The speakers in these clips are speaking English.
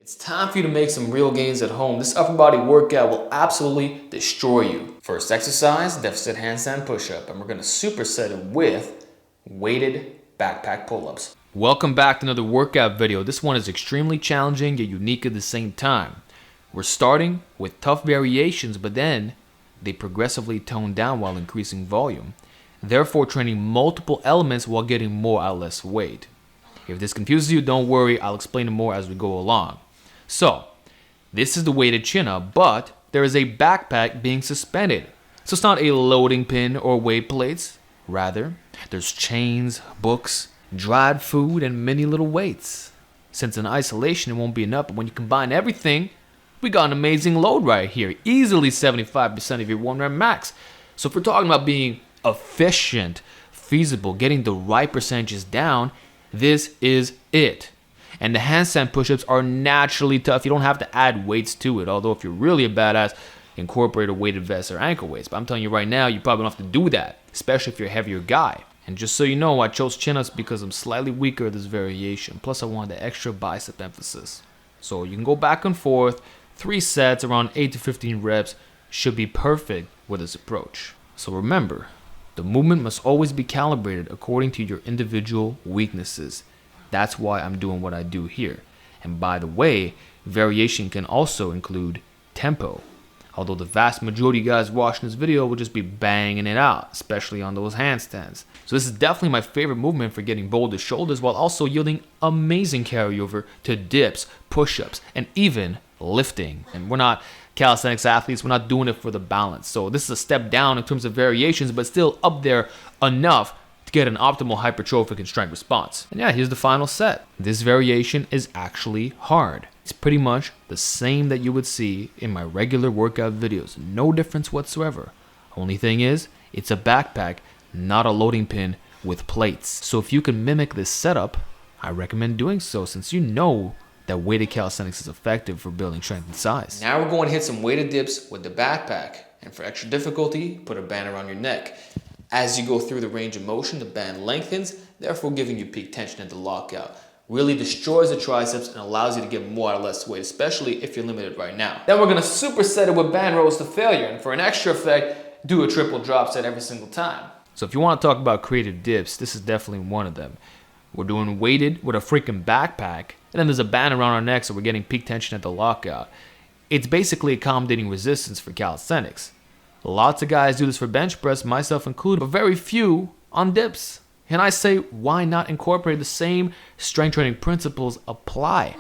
It's time for you to make some real gains at home. This upper body workout will absolutely destroy you. First exercise, deficit handstand push-up, and we're going to superset it with weighted backpack pull-ups. Welcome back to another workout video. This one is extremely challenging yet unique at the same time. We're starting with tough variations, but then they progressively tone down while increasing volume, therefore training multiple elements while getting more out of less weight. If this confuses you, don't worry, I'll explain it more as we go along. So, this is the weighted chin-up, but there is a backpack being suspended. So it's not a loading pin or weight plates. Rather, there's chains, books, dried food, and many little weights. Since in isolation it won't be enough, but when you combine everything, we got an amazing load right here. Easily 75% of your 1 rep max. So if we're talking about being efficient, feasible, getting the right percentages down, this is it. And the handstand push-ups are naturally tough. You don't have to add weights to it. Although if you're really a badass, incorporate a weighted vest or ankle weights. But I'm telling you right now, you probably don't have to do that, especially if you're a heavier guy. And just so you know, I chose chin-ups because I'm slightly weaker at this variation. Plus, I wanted the extra bicep emphasis. So you can go back and forth. 3 sets, around 8 to 15 reps, should be perfect with this approach. So remember, the movement must always be calibrated according to your individual weaknesses. That's why I'm doing what I do here. And by the way, variation can also include tempo. Although the vast majority of you guys watching this video will just be banging it out, especially on those handstands. So this is definitely my favorite movement for getting boulder shoulders while also yielding amazing carryover to dips, push-ups, and even lifting. And we're not calisthenics athletes, we're not doing it for the balance. So this is a step down in terms of variations, but still up there enough to get an optimal hypertrophic and strength response. And yeah, here's the final set. This variation is actually hard. It's pretty much the same that you would see in my regular workout videos. No difference whatsoever. Only thing is, it's a backpack, not a loading pin with plates. So if you can mimic this setup, I recommend doing so since you know that weighted calisthenics is effective for building strength and size. Now we're going to hit some weighted dips with the backpack. And for extra difficulty, put a band around your neck. As you go through the range of motion, the band lengthens, therefore giving you peak tension at the lockout. Really destroys the triceps and allows you to get more out of less weight, especially if you're limited right now. Then we're going to superset it with band rows to failure. And for an extra effect, do a triple drop set every single time. So if you want to talk about creative dips, this is definitely one of them. We're doing weighted with a freaking backpack, and then there's a band around our neck so we're getting peak tension at the lockout. It's basically accommodating resistance for calisthenics. Lots of guys do this for bench press, myself included, but very few on dips. And I say, why not incorporate the same strength training principles apply?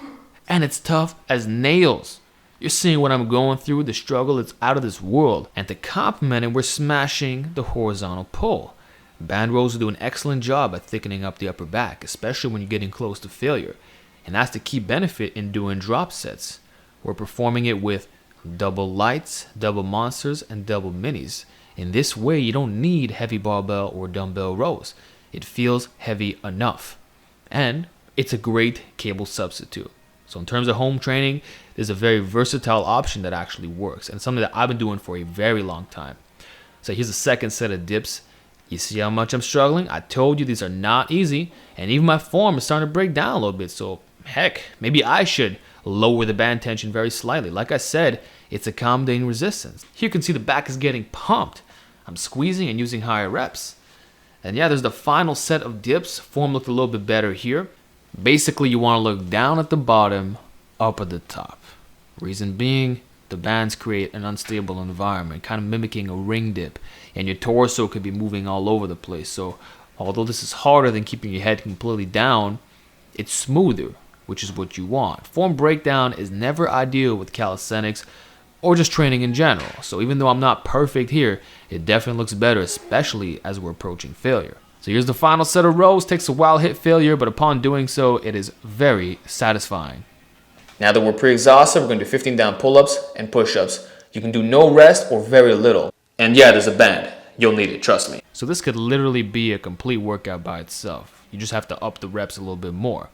And it's tough as nails. You're seeing what I'm going through, the struggle, it's out of this world. And to complement it, we're smashing the horizontal pull. Band rows do an excellent job at thickening up the upper back, especially when you're getting close to failure. And that's the key benefit in doing drop sets. We're performing it with double lights, double monsters, and double minis. In this way, you don't need heavy barbell or dumbbell rows. It feels heavy enough. And it's a great cable substitute. So in terms of home training, there's a very versatile option that actually works. And something that I've been doing for a very long time. So here's the second set of dips. You see how much I'm struggling? I told you these are not easy. And even my form is starting to break down a little bit. So heck, maybe I should lower the band tension very slightly. Like I said, it's accommodating resistance. Here you can see the back is getting pumped. I'm squeezing and using higher reps. And yeah, there's the final set of dips. Form looked a little bit better here. Basically, you want to look down at the bottom, up at the top. Reason being, the bands create an unstable environment, kind of mimicking a ring dip. And your torso could be moving all over the place. So although this is harder than keeping your head completely down, it's smoother, which is what you want. Form breakdown is never ideal with calisthenics or just training in general. So even though I'm not perfect here, it definitely looks better, especially as we're approaching failure. So here's the final set of rows. Takes a while to hit failure, but upon doing so, it is very satisfying. Now that we're pre-exhausted, we're going to do 15 down pull-ups and push-ups. You can do no rest or very little. And yeah, there's a band. You'll need it, trust me. So this could literally be a complete workout by itself. You just have to up the reps a little bit more.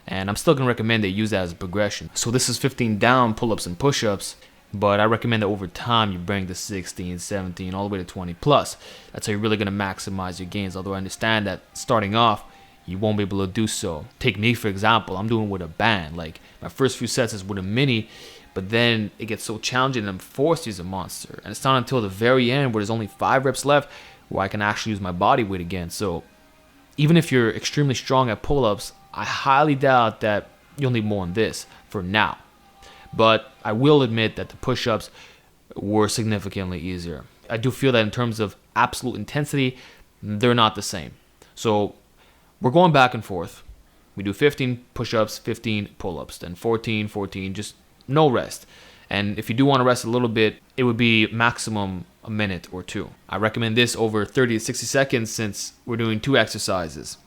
And I'm still going to recommend that you use that as a progression. So this is 15 down pull-ups and push-ups. But I recommend that over time you bring the 16, 17, all the way to 20 plus. That's how you're really going to maximize your gains. Although I understand that starting off, you won't be able to do so. Take me, for example. I'm doing with a band. Like, my first few sets is with a mini, but then it gets so challenging and I'm forced to use a monster. And it's not until the very end, where there's only 5 reps left, where I can actually use my body weight again. So even if you're extremely strong at pull-ups, I highly doubt that you'll need more on this for now. But I will admit that the push-ups were significantly easier. I do feel that in terms of absolute intensity, they're not the same. So we're going back and forth. We do 15 push-ups, 15 pull-ups, then 14, 14, just no rest. And if you do want to rest a little bit, it would be maximum a minute or 2. I recommend this over 30 to 60 seconds since we're doing 2 exercises.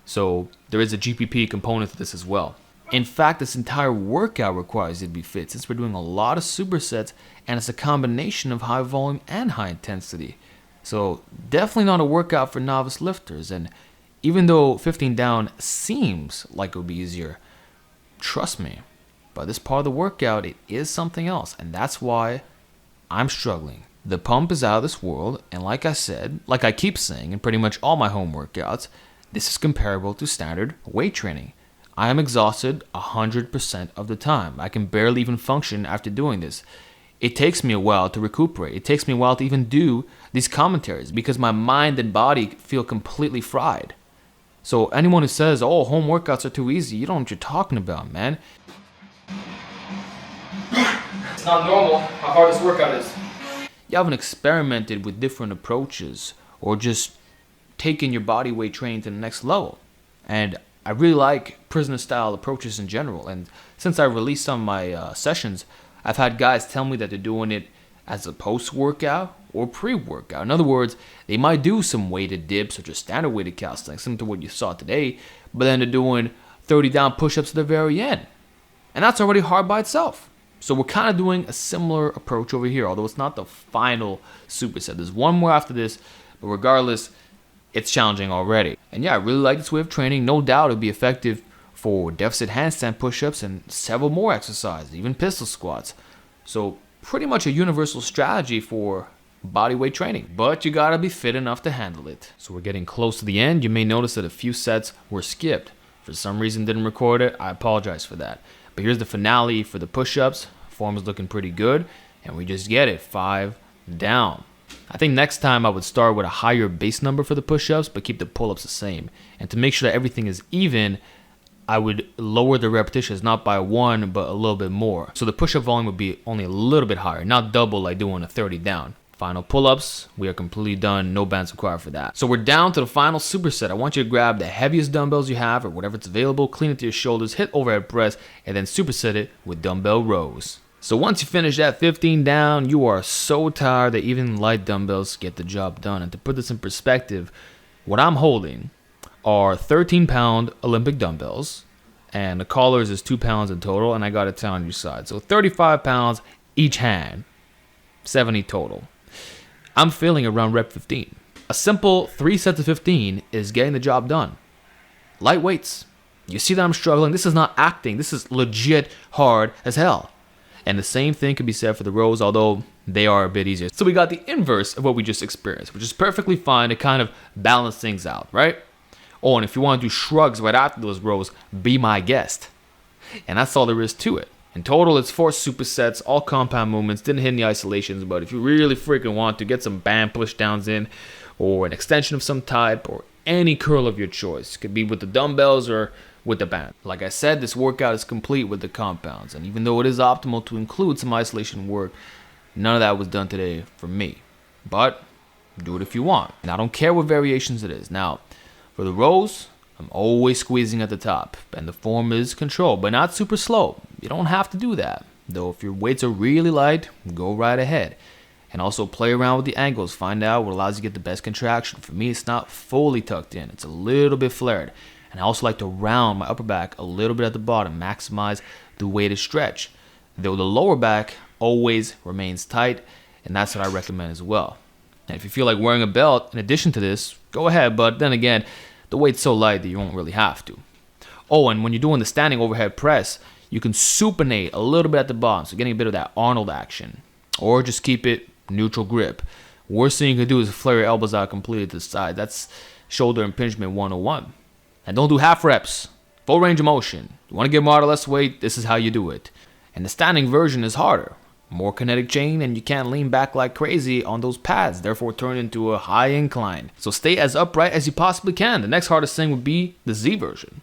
So there is a GPP component to this as well. In fact, this entire workout requires you to be fit, since we're doing a lot of supersets and it's a combination of high volume and high intensity. So definitely not a workout for novice lifters. And even though 15 down seems like it would be easier, trust me, by this part of the workout, it is something else. And that's why I'm struggling. The pump is out of this world. And like I said, like I keep saying in pretty much all my home workouts, this is comparable to standard weight training. I am exhausted 100% of the time. I can barely even function after doing this. It takes me a while to recuperate. It takes me a while to even do these commentaries because my mind and body feel completely fried. So anyone who says, oh, home workouts are too easy, you don't know what you're talking about, man. It's not normal how hard this workout is. You haven't experimented with different approaches or just taken your body weight training to the next level. And I really like prisoner style approaches in general. And since I released some of my sessions, I've had guys tell me that they're doing it as a post-workout or pre-workout. In other words, they might do some weighted dips or just standard weighted calisthenics, similar to what you saw today, but then they're doing 30 down push-ups at the very end. And that's already hard by itself. So we're kind of doing a similar approach over here, although it's not the final superset. There's one more after this, but regardless, it's challenging already. And yeah, I really like this way of training. No doubt it'll be effective for deficit handstand push-ups and several more exercises, even pistol squats. So pretty much a universal strategy for body weight training, but you gotta be fit enough to handle it. So we're getting close to the end. You may notice that a few sets were skipped. For some reason didn't record it. I apologize for that. But here's the finale for the push-ups. Form is looking pretty good, and we just get it, 5 down. I think next time I would start with a higher base number for the push-ups, but keep the pull-ups the same. And to make sure that everything is even, I would lower the repetitions, not by 1, but a little bit more. So the push-up volume would be only a little bit higher, not double like doing a 30 down. Final pull-ups, we are completely done, no bands required for that. So we're down to the final superset. I want you to grab the heaviest dumbbells you have or whatever it's available, clean it to your shoulders, hit overhead press, and then superset it with dumbbell rows. So once you finish that 15 down, you are so tired that even light dumbbells get the job done. And to put this in perspective, what I'm holding are 13-pound Olympic dumbbells, and the collars is 2 pounds in total, and I got a 10 on each side. So 35 pounds each hand, 70 total. I'm feeling around rep 15. A simple 3 sets of 15 is getting the job done. Light weights. You see that I'm struggling? This is not acting. This is legit hard as hell. And the same thing can be said for the rows, although they are a bit easier. So we got the inverse of what we just experienced, which is perfectly fine to kind of balance things out, right? Oh, and if you want to do shrugs right after those rows, be my guest. And that's all there is to it. In total, it's 4 supersets, all compound movements, didn't hit any isolations, but if you really freaking want to get some band push downs in, or an extension of some type, or any curl of your choice, could be with the dumbbells or with the band. Like I said, this workout is complete with the compounds, and even though it is optimal to include some isolation work, none of that was done today for me. But do it if you want. And I don't care what variations it is. Now, for the rows, I'm always squeezing at the top, and the form is controlled, but not super slow. You don't have to do that, though. If your weights are really light, go right ahead. And also play around with the angles, find out what allows you to get the best contraction. For me, it's not fully tucked in, it's a little bit flared. And I also like to round my upper back a little bit at the bottom, maximize the weighted stretch. Though the lower back always remains tight, and that's what I recommend as well. And if you feel like wearing a belt in addition to this, go ahead, but then again, the weight's so light that you won't really have to. Oh, and when you're doing the standing overhead press, you can supinate a little bit at the bottom, so getting a bit of that Arnold action. Or just keep it neutral grip. Worst thing you can do is flare your elbows out completely to the side. That's shoulder impingement 101. And don't do half reps. Full range of motion. You want to get more out of less weight, this is how you do it. And the standing version is harder. More kinetic chain, and you can't lean back like crazy on those pads, therefore turn into a high incline. So stay as upright as you possibly can. The next hardest thing would be the Z version.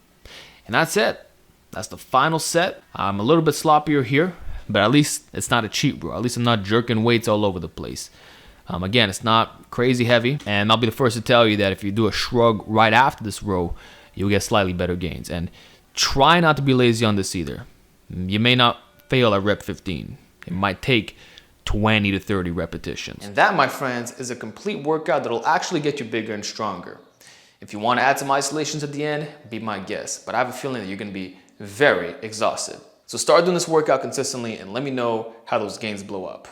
And that's it. That's the final set. I'm a little bit sloppier here, but at least it's not a cheat row. At least I'm not jerking weights all over the place. Again, it's not crazy heavy, and I'll be the first to tell you that if you do a shrug right after this row, you'll get slightly better gains. And try not to be lazy on this either. You may not fail at rep 15. It might take 20 to 30 repetitions. And that, my friends, is a complete workout that'll actually get you bigger and stronger. If you want to add some isolations at the end, be my guest. But I have a feeling that you're going to be very exhausted. So start doing this workout consistently and let me know how those gains blow up.